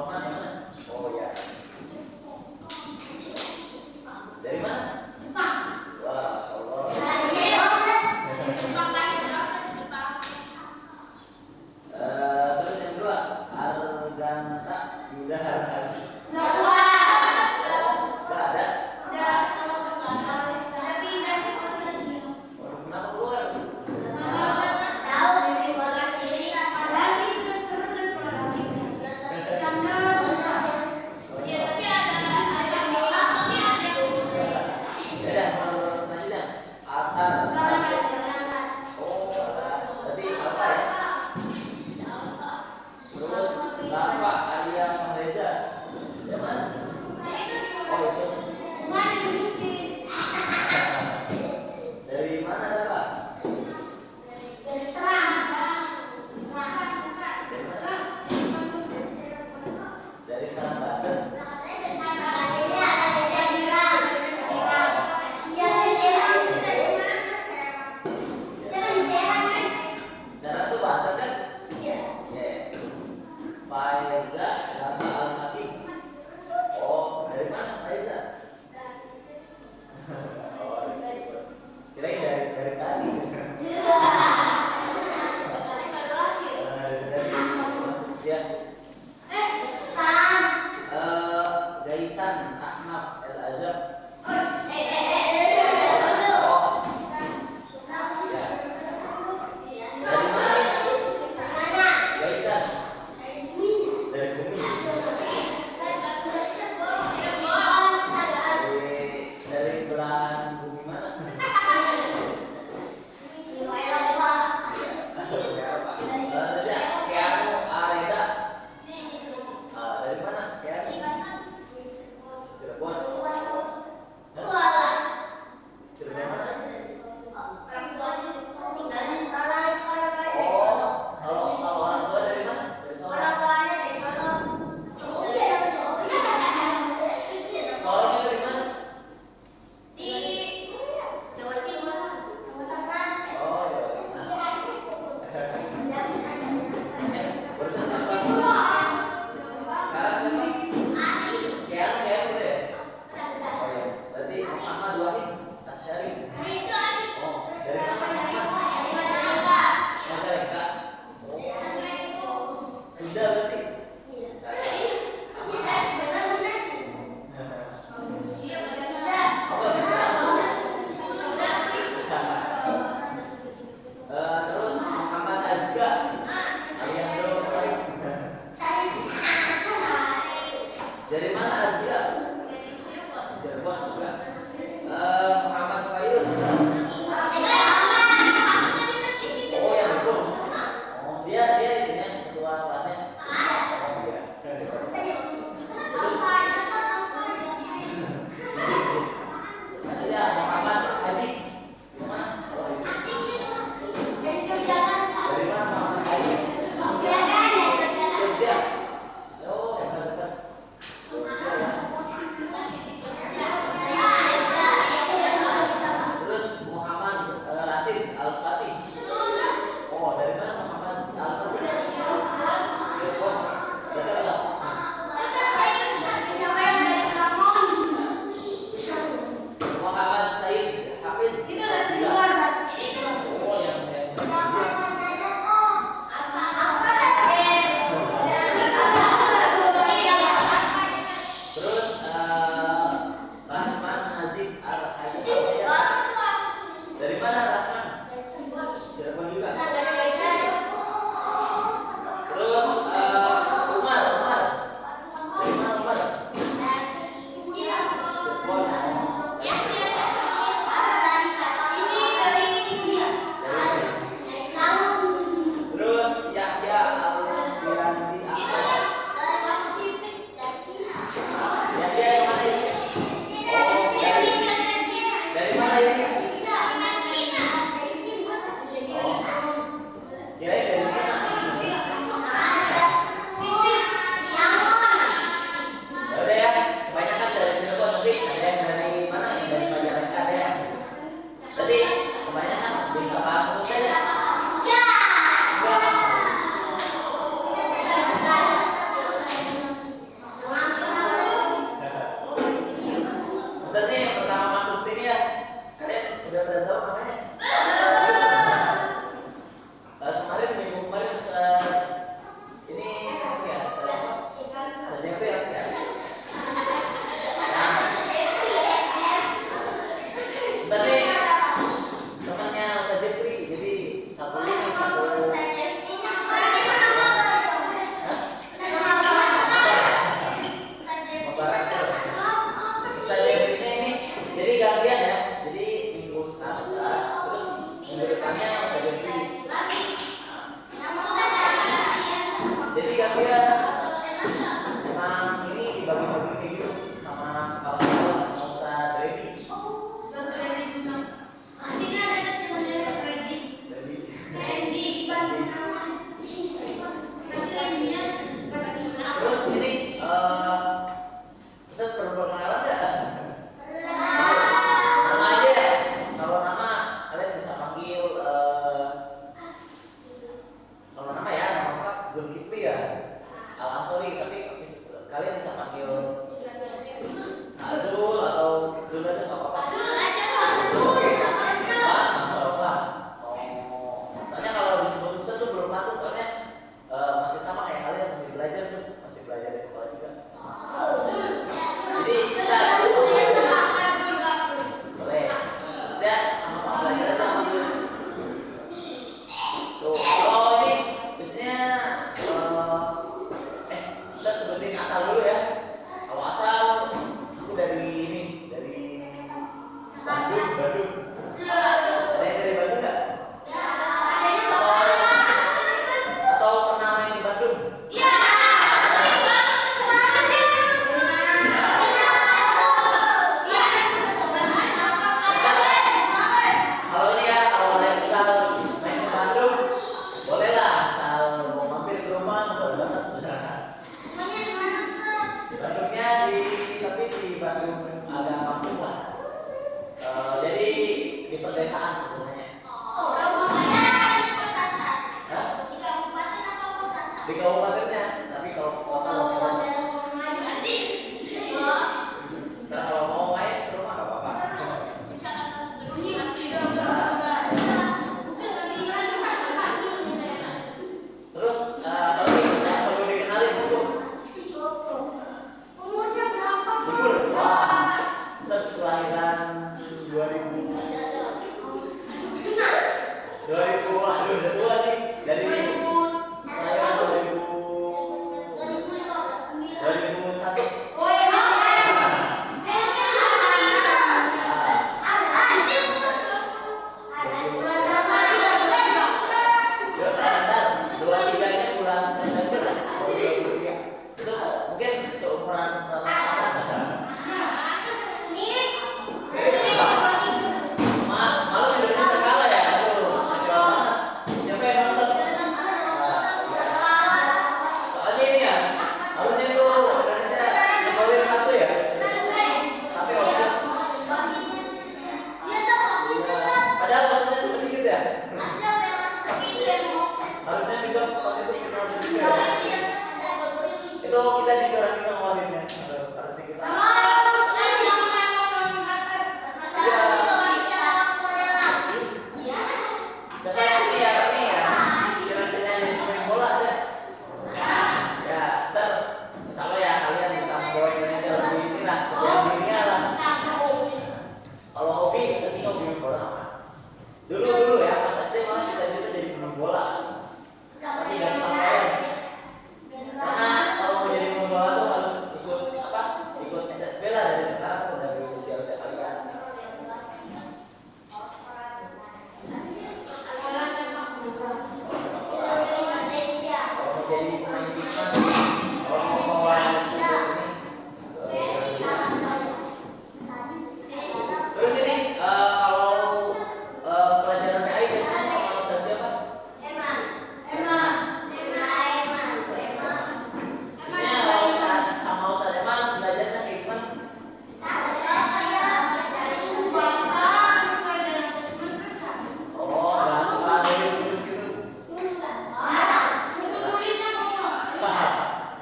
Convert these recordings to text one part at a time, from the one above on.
Rohman yang mana? Oh ya. Dari mana? Jepang. Wah, Allah. Jepang lagi Jepang. Terus yang kedua, Arganta Yudhara. Nggak ada. Ada pindah sekolah dia. Kenapa keluar? Tahu dari bagian kiri. Padahal itu kan seru dan pernah canda. Ya tapi ada minimalnya ada. Ya udah, selanjutnya. Atar. Oh, berarti apa ya? Terus Bapak Arya Mahreza. Yang mana? Oh, itu. Mana dibikin? Dari mana ada Pak? Dari Serang. Dari Serang Banten. Serang itu Banten kan? Iya. Faiza Rama Al-Hakim. Oh, dari mana Faiza? Oh, kirain dari tadi. Ya. Gaisan Ahmad El Azhar. Oh. Ya. Dari mana? Gaisan. Dari Bumi. Dari belahan bumi mana? Keanu Areda. Al-Ansori, tapi kalian bisa panggil Azul atau Zul aja nggak apa-apa. Soalnya kalau disebut Ustaz tuh belum pantas, soalnya masih sama kayak kalian, masih belajar tuh, masih belajar di sekolah juga. Jadi kita boleh, udah sama-sama belajar aja. Tuh, kalau ini biasanya kita sebutin asal dulu ya. Kalau asal aku dari ini, dari Bandung. Ada yang dari Bandung nggak? Atau pernah main di Bandung? Kalau ini ya, kalau ada yang misal main ke Bandung, bolehlah asal mau mampir ke rumah, boleh banget. Bandungnya tapi di Bandung ada kampung lah. Jadi di pedesaan sebenarnya. Di kabupatennya, tapi kalau ke kota sekarang kalau mau main ke rumah nggak apa-apa. Terus kalau yang perlu dikenalin untuk umur, wah, kelahiran 2000, aduh udah tua sih, dari kelahiran 2001. Mungkin seumuran malu Indonesia kalah ya. Aduh, siapa yang nonton? Soalnya ini ya, harusnya itu Indonesia nyebolin satu ya. Tapi waktu padahal wasitnya cuma dikit ya. Harusnya juga wasit itu penalti juga. Itu kita dicorangi sama wasitnya. Harus dikit. Dulu ya, pas SD malah cita-cita jadi pemain bola. Tapi nggak kesampaian. Karena kalau mau jadi pemain bola tuh harus ikut SSB lah dari sekarang atau dari usia-usia kalian. Kalau mau jadi pemain timnas, kalau mau bawa terus ini kalau pelajaran PAI biasanya sama Ustaz siapa? Biasanya kalau sama Ustaz Eman belajarnya kayak gimana? Oh, nggak suka nulis gitu.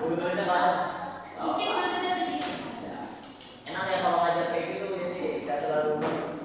Buku tulisnya kosong. Enak ya kalau ngajar kayak gitu, jadi nggak terlalu nulis.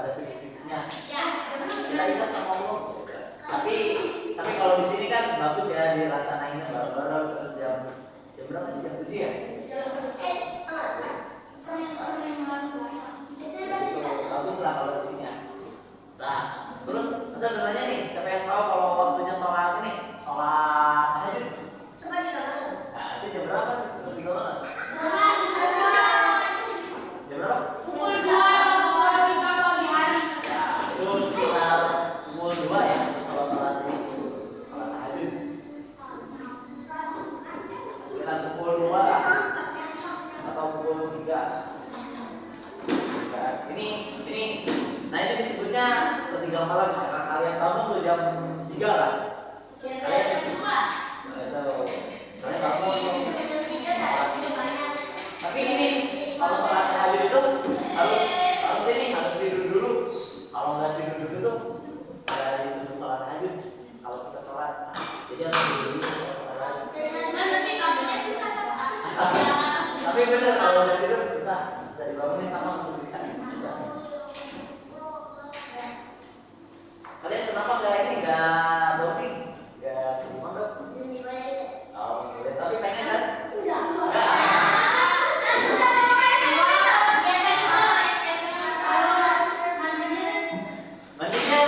ada sikit-sikitnya. Ya, Kita ingat sama Allah. Tapi kalau di sini kan bagus ya dilaksanainnya bareng-bareng terus jam berapa sih, jam 7 ya? Bagus lah kalau di sini ya. Nah, terus saya bertanya nih, siapa yang tahu kalau waktunya sholat ini, sholat tahajud? Nah, itu jam berapa sih? Seperti malam. Jam berapa? pukul 2 pagi hari. Ya, itu sekitar pukul 2 ya kalau sholat ini, sholat tahajud. Sekitar pukul 2 atau pukul 3. Nah, ini, nah itu disebutnya sepertiga malam. Misalkan kalian bangun tuh jam 3 lah. Kalian itu, kalian bangun. Tapi ini kalau sholat tahajud itu harus tidur dulu. Kalau nggak tidur dulu tuh nggak disebut sholat tahajud. Kalau kita sholat, jadi harus tidur dulu sholat tahajud. Tapi bener kalau nggak tidur susah dibangunin sama kesulitan susah. Kalian kenapa nggak ini nggak boarding, nggak terima dong? Oh, boleh. Tapi pengen kan? Nggak. Mandinya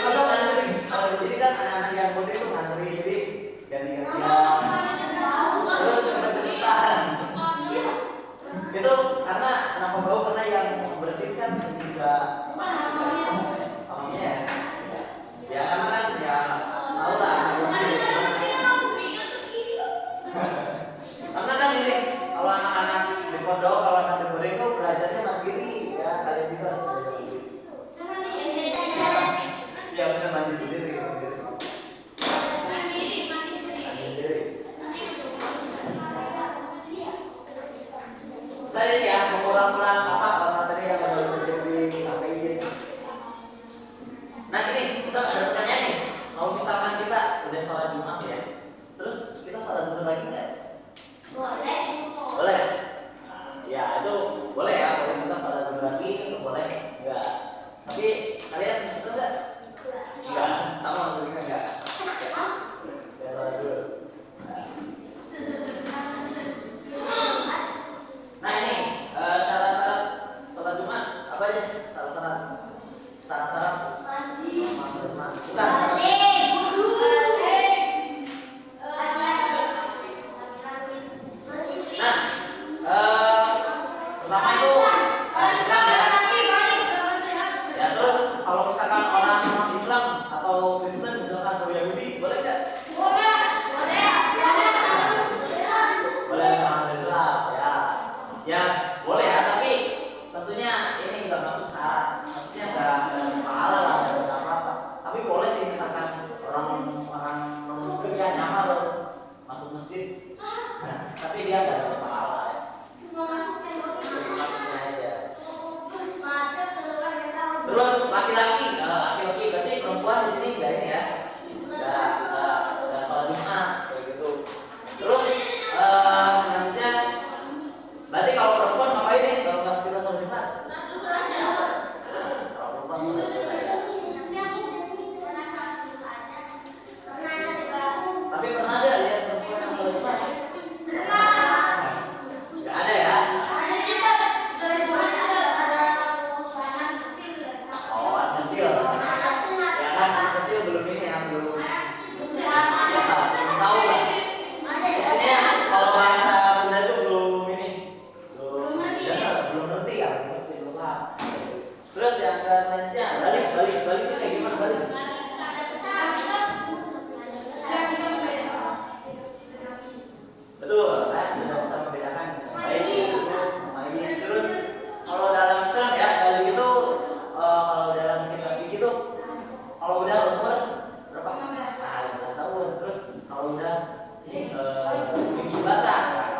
kalau ngantri, kalau di sini kan anak-anak yang boarding tuh ngantri jadi ganti-gantian. Terus cepet-cepetan. Itu karena kenapa bau, karena yang membersihkan juga hamamnya ya karena kan ya tahu lah karena kan ini kalau anak-anak di pondok, kalau anak di boarding tuh belajarnya mandiri ya, kalian juga harus belajar mandiri. Ya benar, mandi sendiri. Saya ya mengulang-ulang materi yang baru saja disampaikan. Nah ini, misal ada pertanyaan nih, kalau misalkan kita udah sholat Jumat ya, terus kita sholat dulu lagi nggak? Boleh. Ya itu boleh ya, boleh kita sholat dulu lagi, itu boleh nggak? Tapi kalian suka nggak? Nggak, sama maksudnya nggak? Ya sholat dulu. Nah ini syarat-syarat sholat Jumat apa aja? Syarat-syarat bukan. Pertama itu Islam ya. Terus kalau misalkan orang non Islam atau Kristen, misalkan atau Yahudi, boleh nggak? Boleh sama Islam ya. Ya boleh ya, tapi tentunya ini nggak masuk syarat. Maksudnya nggak pahala lah, nggak apa-apa. Tapi boleh sih misalkan orang non Muslim ya nyamar masuk masjid, tapi dia nggak ada pahala ya. Maksudnya aja. Terus laki-laki berarti perempuan di sini nggak ini ya, nggak sholat Jumat kayak gitu. Terus selanjutnya berarti kalau perempuan ngapain nih kalau pas kita sholat Jumat? Kalau perempuan sholat Jumat ya. Tapi pernah nggak lihat perempuan yang sholat Jumat? Nggak ada ya? Oh, anak kecil. Ya kan, anak kecil belum ini ya, belum tahu lah. Maksudnya kalau bahasa Sunda itu belum ini, belum ngerti ya, belum paham. Terus yang selanjutnya balik itu kayak gimana balik? Betul, kan sudah bisa membedakan baik itu sama ini. Terus kalau dalam Islam ya balik itu kalau dalam kitab itu kalau udah umur berapa? 15 tahun. Terus kalau udah ini mimpi basah,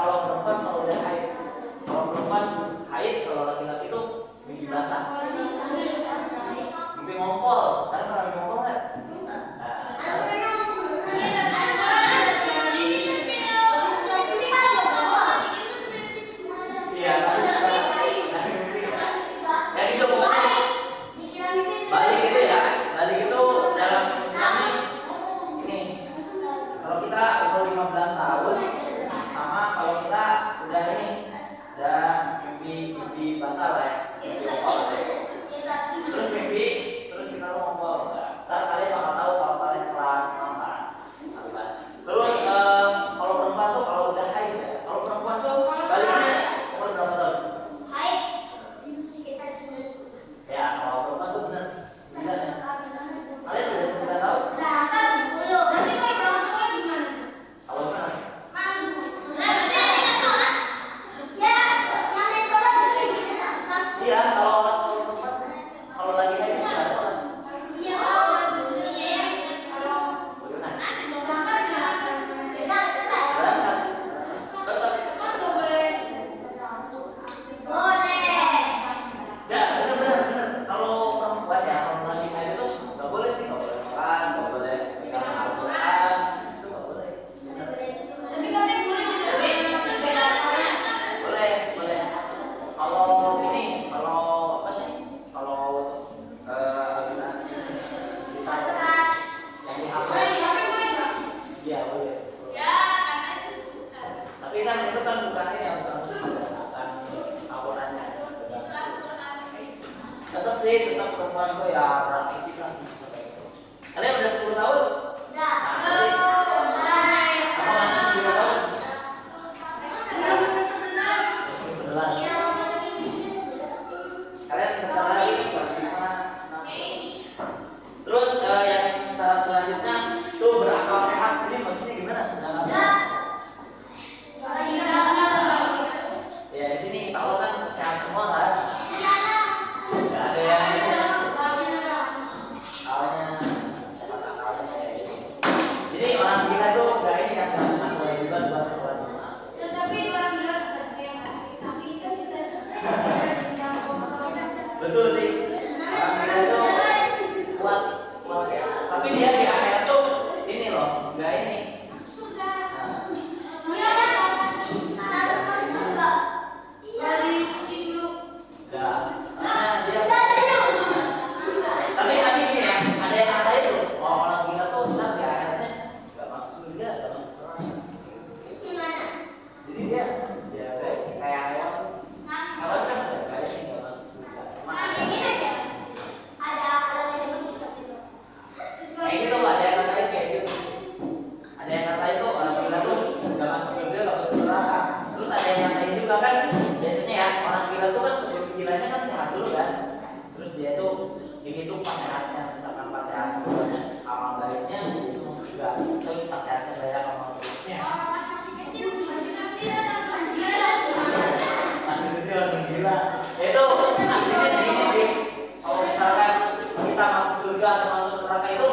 itu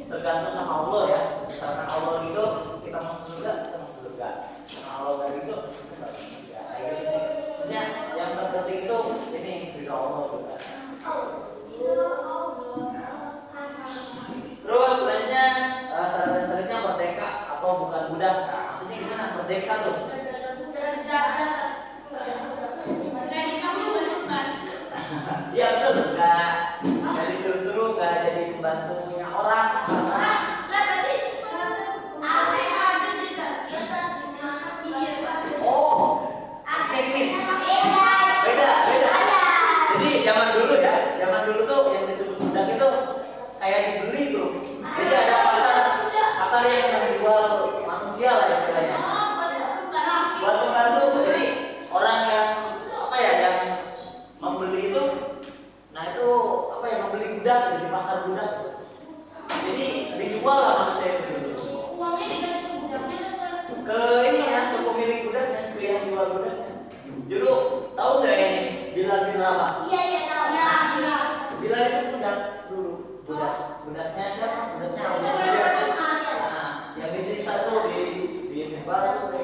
tergantung sama Allah ya. Misalkan Allah ridho, kita masuk surga, kita masuk surga. Kalau Allah nggak ridho, kita nggak masuk surga. Kayak gitu sih. Maksudnya yang terpenting itu ini ridho Allah juga. Terus selanjutnya syarat-syaratnya merdeka atau bukan budak. Nah, maksudnya gimana merdeka tuh? Iya betul, nggak disuruh-suruh, nggak jadi pembantunya orang. Oh, kayak gini. Beda. Jadi zaman dulu tuh yang disebut budak itu kayak dibeli tuh. Jadi ada pasar yang jual manusia lah istilahnya. Buat pembantu, jadi orang yang apa ya yang membeli itu, nah itu apa ya membeli budak di pasar budak. Jadi dijual lah manusia itu dulu. Uangnya dikasih ke budaknya Ke ini ya, ke pemilik budaknya, ke yang jual budaknya. Dulu tahu nggak ini Bilal bin Rabah? Iya tahu. Ya, Bilal itu budak dulu. Budaknya siapa? Budaknya Abu Sufyan. Nah, yang disiksa tuh di Nembal tuh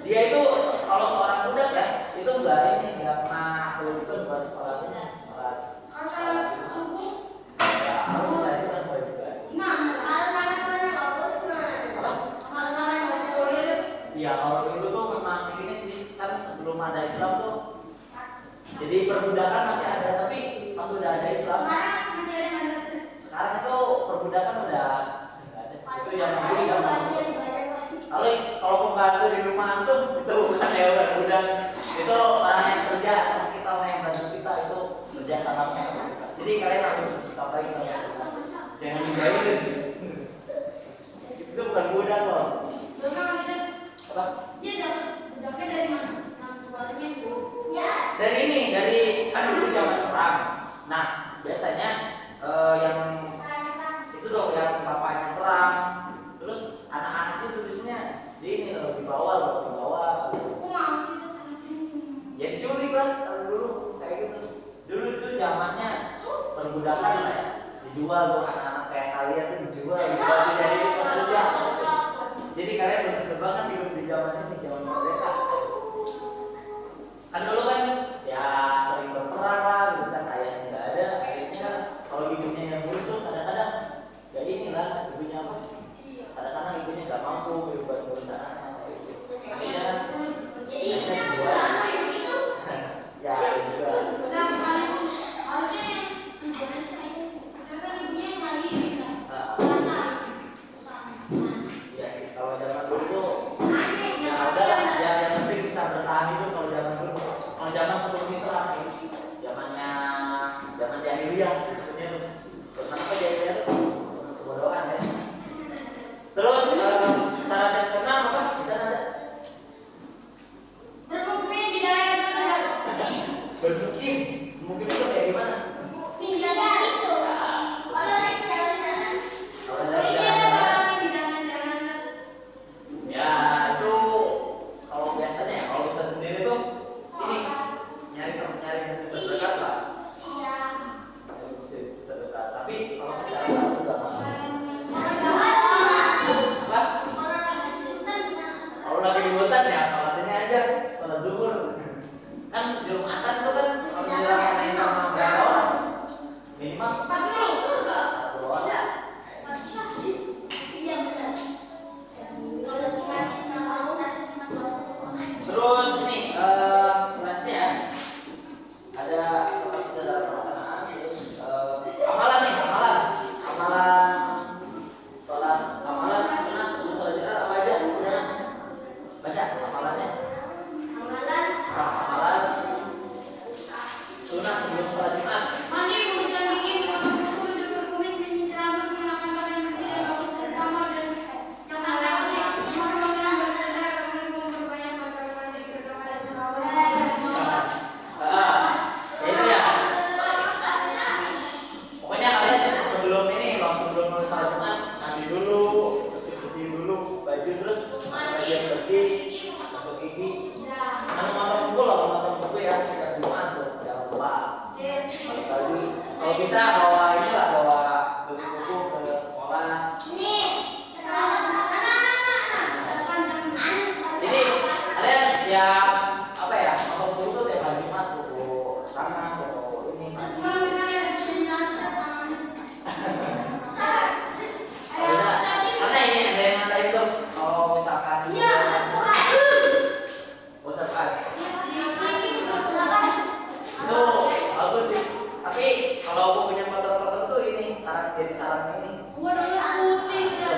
dia itu kalau seorang budak ya itu nggak pernah kewajiban buat sholatnya sholat subuh. ya harus lah itu kan kewajiban. Iya kalau dulu tuh memang ini sih kan sebelum ada Islam tuh jadi perbudakan masih ada tapi pas udah ada Islam sekarang itu perbudakan udah nggak ada itu yang kalau pembantu di rumah antum itu bukan ya budak itu orang yang kerja sama kita orang yang bantu kita itu kerja sama kita. Jadi kalian harus bersikap baik jangan dijahilin. Itu bukan budak loh. Apa? Dia dapat budaknya dari mana? Jualannya itu? Ya. Dari kan dulu zaman perang. Nah biasanya yang itu tuh yang bapaknya perang terus anak-anak itu biasanya di ini loh dibawa. Aku mau sih tuh. Ya diculik lah kalau dulu kayak gitu. Dulu itu zamannya perbudakan lah ya. Dijual tuh anak-anak kayak kalian tuh dijual jadi pekerja. Jadi kalian bersyukur banget hidup di zaman ini, zaman merdeka. Kan dulu kan ya sering berperang lah, gitu kan ayahnya nggak ada, akhirnya kan kalau ibunya yang busuk kadang-kadang ya inilah ibunya apa? Kadang-kadang ibunya nggak mampu buat berusaha. Akhirnya kan ya juga. Harusnya misalkan ibunya yang mandiri kan. Ya sih kalau zaman dulu tuh ya udah ya yang penting bisa bertahan hidup kalau zaman dulu. Kalau zaman sebelum Islam zaman jahiliyah sebetulnya tuh. Kenapa jahiliyah tuh? Kebodohan ya. Terus syarat yang keenam apa? Bisa ada? Bermukim di daerah terdekat. Bermukim itu kayak gimana? Tinggal di situ. Kalau lagi jalan-jalan. Kalau dari Iya, jalan-jalan. di jalan-jalan. Ya itu kalau biasanya ya kalau bisa sendiri tuh ini nyari masjid terdekat lah. Iya. Nyari masjid terdekat. Tapi kalau secara satu nggak masuk. Apa? Kalau lagi di hutan ya sholat ini aja, sholat zuhur. Kan Jumatan tuh kan kalau dilaksanain sama berapa orang? Minimal 40 enggak? 40 orang. Iya benar. Kalau kita tahu Terus ini selanjutnya ada apa kita dalam pelaksanaan amalan sholat amalan sunnah sebelum sholat Jumat apa aja? Baca amalannya. Amalan sunnah sebelum sholat Jumat. mandi, mengucap gigi, memotong kuku, mencukur kumis, menyisir rambut, mengenakan pakaian bersih dan bagus terutama dan yang lainnya, memperbanyak bersedekah, kemudian memperbanyak bacaan zikir kepada Allah. Itu ya. Pokoknya kalian sebelum sholat Jumat mandi dulu, bersih dulu baju terus bagian bersih, masuk gigi. Motong kuku ya setiap Jumat tuh jangan lupa. Kalau bisa bawa tiap apa ya, kalau buku tuh tiap hari Jumat buku tangan, buku ini. Kalau misalnya ada sesi santet tangannya. Karena ini ada yang ngatain tuh kalau misalkan Iya, satu hari. bosan kan Di itu bagus sih, tapi kalau aku punya motor-motor tuh ini jadi sarang ini. warna putih ya.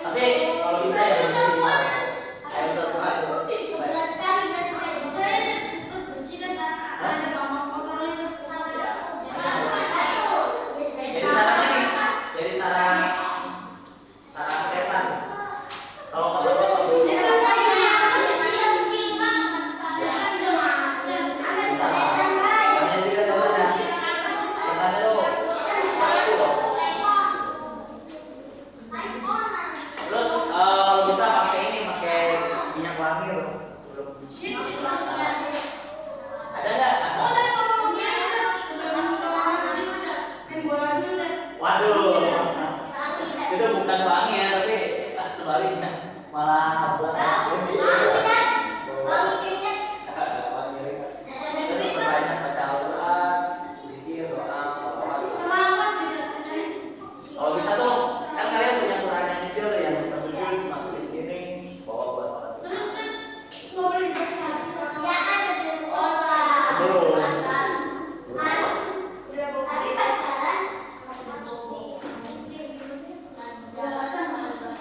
Tapi kalau bisa ya kayak satu aja supaya Saya cepat bersih dan ada gampang kotornya itu. jadi sarang ini, jadi sarang setan. Kalau kotor-kotor Saya kan saya namanya juga setan. Setan itu satu loh. Terus kalau bisa pakai ini, pakai minyak wangi loh sebelum. Ada nggak? Waduh, itu bukan wangi ya, tapi sebaliknya malah wangi ringan. Terus perbanyak baca Al-Quran, zikir, doa, sholawat. Kalau bisa tuh, kan kalian punya Quran yang kecil yang sebujur masukin sini, bawa buat sholat.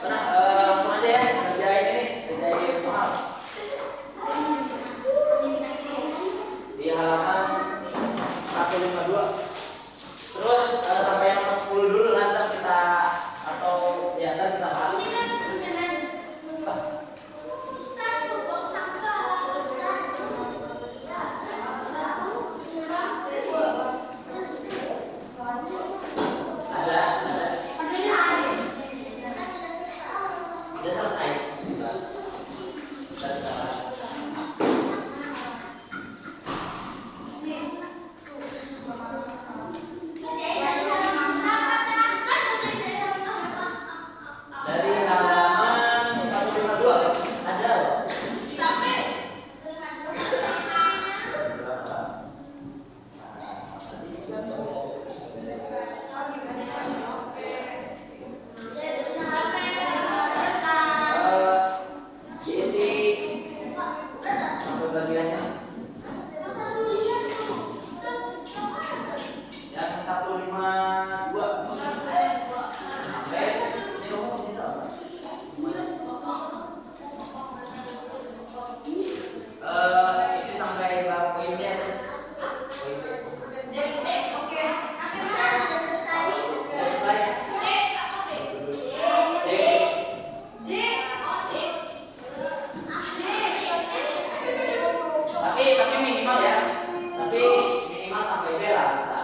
Langsung aja ya, kerjain ini, kerjain soal di halaman 152. Terus sampai yang 10 dulu lah, ntar kita atau ya ntar kita bahas. Ada. Udah selesai. Kita bahas. Dari halaman 152 ada loh. Diisi masuk bagiannya yang 152. Ini kamu mesti tahu. Isi sampai berapa poinnya itu? Tapi minimal ya. Tapi minimal sampai B lah bisa.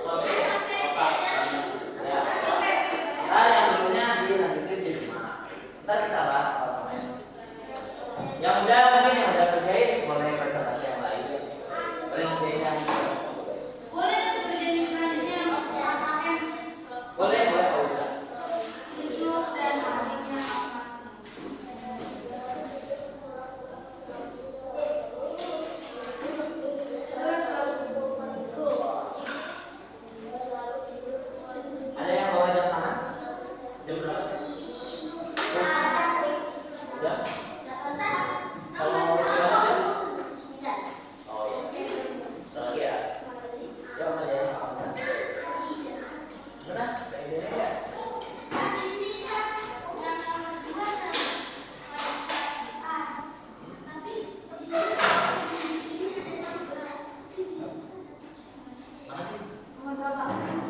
Kalau C, otak. Ya. Ntar yang dulunya dilanjutin di rumah. Ntar kita bahas sama yang. Yang udah mungkin yang udah kerjain boleh baca yang lain. Boleh ngerjain yang boleh kalau bisa. Ada yang bawa jam tangan? Jam berapa sih? Jam? Kalau sekarang jam? Oh iya. Lagi ya? Ya mana ya? Mana? Ini ya? Mana sih? Nomor berapa?